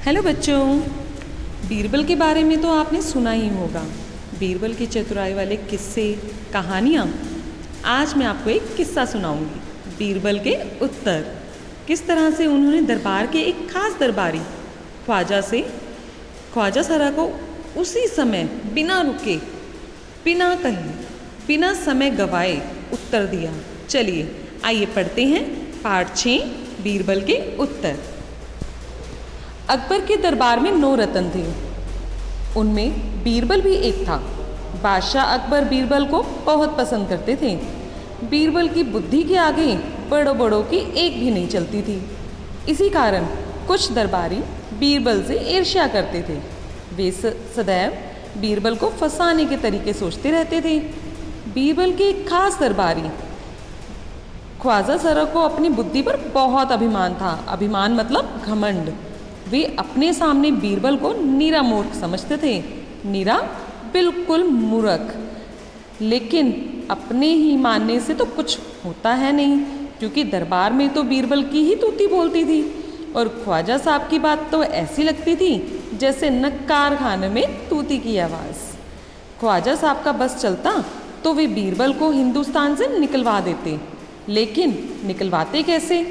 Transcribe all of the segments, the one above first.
Hello बच्चों, बीरबल के बारे में तो आपने सुना ही होगा। बीरबल की चतुराई वाले किस्से, कहानियाँ। आज मैं आपको एक किस्सा सुनाऊंगी, बीरबल के उत्तर। किस तरह से उन्होंने दरबार के एक खास दरबारी ख्वाजा सरा को उसी समय बिना रुके, बिना कहे, बिना समय गवाए उत्तर दिया। चलिए आइए पढ़ते हैं पाठ 6, बीरबल के उत्तर। अकबर के दरबार में 9 रतन थे, उनमें बीरबल भी एक था। बादशाह अकबर बीरबल को बहुत पसंद करते थे। बीरबल की बुद्धि के आगे बड़ों बड़ों की एक भी नहीं चलती थी। इसी कारण कुछ दरबारी बीरबल से ईर्ष्या करते थे। वे सदैव बीरबल को फंसाने के तरीके सोचते रहते थे। बीरबल के एक खास दरबारी ख्वाजा सरा को अपनी बुद्धि पर बहुत अभिमान था। अभिमान मतलब घमंड। वे अपने सामने बीरबल को नीरा मूर्ख समझते थे। नीरा बिल्कुल मूर्ख। लेकिन अपने ही मानने से तो कुछ होता है नहीं, क्योंकि दरबार में तो बीरबल की ही तूती बोलती थी और ख्वाजा साहब की बात तो ऐसी लगती थी जैसे नक्कार खाने में तूती की आवाज़। ख्वाजा साहब का बस चलता तो वे बीरबल को हिंदुस्तान से निकलवा देते। लेकिन निकलवाते कैसे?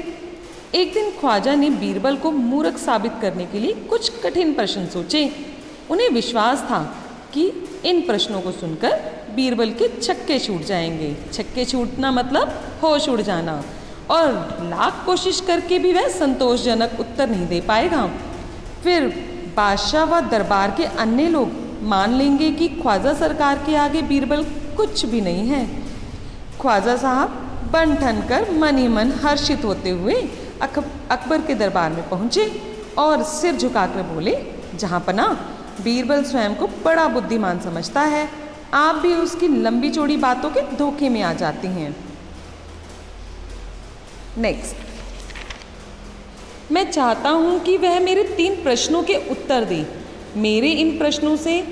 एक दिन ख्वाजा ने बीरबल को मूर्ख साबित करने के लिए कुछ कठिन प्रश्न सोचे। उन्हें विश्वास था कि इन प्रश्नों को सुनकर बीरबल के छक्के छूट जाएंगे। छक्के छूटना मतलब होश उड़ जाना, और लाख कोशिश करके भी वह संतोषजनक उत्तर नहीं दे पाएगा। फिर बादशाह व दरबार के अन्य लोग मान लेंगे कि ख्वाजा सरकार के आगे बीरबल कुछ भी नहीं है। ख्वाजा साहब बन ठन कर मन ही मन हर्षित होते हुए अकबर के दरबार में पहुँचे और सिर झुकाकर बोले, जहाँ पना बीरबल स्वयं को बड़ा बुद्धिमान समझता है, आप भी उसकी लंबी चौड़ी बातों के धोखे में आ जाती हैं। नेक्स्ट, मैं चाहता हूँ कि वह मेरे 3 प्रश्नों के उत्तर दे। मेरे इन प्रश्नों से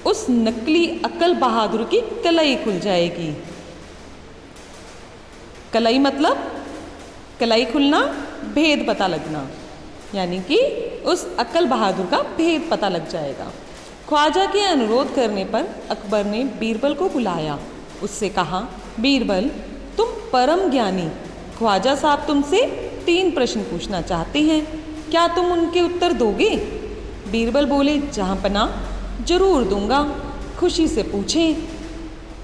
उस नकली अक्ल बहादुर की कलाई खुल जाएगी। कलाई मतलब कलाई खुलना, भेद पता लगना, यानी कि उस अक्ल बहादुर का भेद पता लग जाएगा। ख्वाजा के अनुरोध करने पर अकबर ने बीरबल को बुलाया। उससे कहा, बीरबल, तुम परम ज्ञानी, ख्वाजा साहब तुमसे 3 प्रश्न पूछना चाहते हैं, क्या तुम उनके उत्तर दोगे? बीरबल बोले, जहाँ पना जरूर दूंगा, खुशी से पूछें।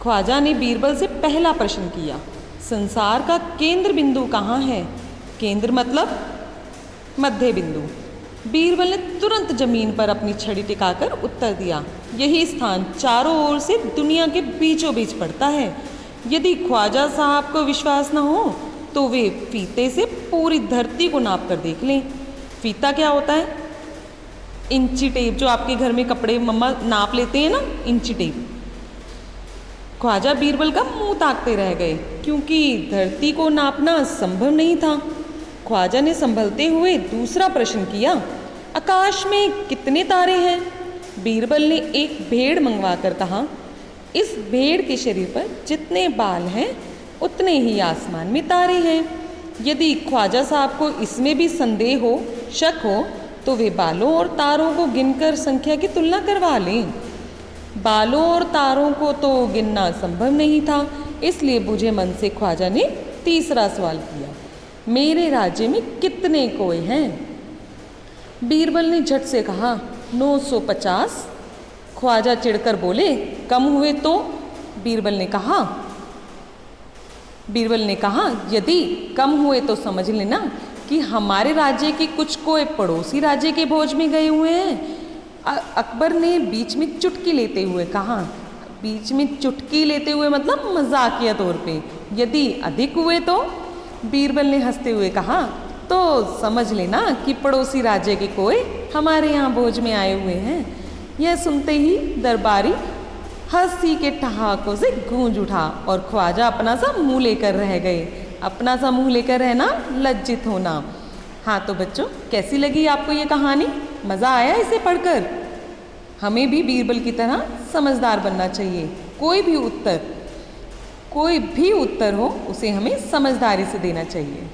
ख्वाजा ने बीरबल से पहला प्रश्न किया, संसार का केंद्र बिंदु कहाँ है? केंद्र मतलब मध्य बिंदु। बीरबल ने तुरंत जमीन पर अपनी छड़ी टिकाकर उत्तर दिया, यही स्थान चारों ओर से दुनिया के बीचों बीच पड़ता है। यदि ख्वाजा साहब को विश्वास न हो तो वे फीते से पूरी धरती को नाप कर देख लें। फीता क्या होता है? इंची टेप, जो आपके घर में कपड़े मम्मा नाप लेते हैं ना, इंची टेप। ख्वाजा बीरबल का मुंह ताकते रह गए, क्योंकि धरती को नापना संभव नहीं था। ख्वाजा ने संभलते हुए दूसरा प्रश्न किया, आकाश में कितने तारे हैं? बीरबल ने एक भेड़ मंगवा कर कहा, इस भेड़ के शरीर पर जितने बाल हैं उतने ही आसमान में तारे हैं। यदि ख्वाजा साहब को इसमें भी संदेह हो, शक हो, तो वे बालों और तारों को गिनकर संख्या की तुलना करवा लें। बालों और तारों को तो गिनना संभव नहीं था, इसलिए बुझे मन से ख्वाजा ने तीसरा सवाल किया, मेरे राज्य में कितने कोए हैं? बीरबल ने झट से कहा, 950। ख्वाजा चिढ़कर बोले, कम हुए तो? बीरबल ने कहा, यदि कम हुए तो समझ लेना कि हमारे राज्य के कुछ कोए पड़ोसी राज्य के भोज में गए हुए हैं। अकबर ने बीच में चुटकी लेते हुए कहा, बीच में चुटकी लेते हुए मतलब मजाकिया तौर पे, यदि अधिक हुए तो? बीरबल ने हंसते हुए कहा, तो समझ लेना कि पड़ोसी राज्य के कोए हमारे यहाँ भोज में आए हुए हैं। यह सुनते ही दरबारी हंसी के ठहाकों से गूंज उठा और ख्वाजा अपना सा मुँह लेकर रह गए। अपना सा मुँह लेकर रहना, लज्जित होना। हाँ तो बच्चों, कैसी लगी आपको ये कहानी? मज़ा आया इसे पढ़कर? हमें भी बीरबल की तरह समझदार बनना चाहिए। कोई भी उत्तर हो, उसे हमें समझदारी से देना चाहिए।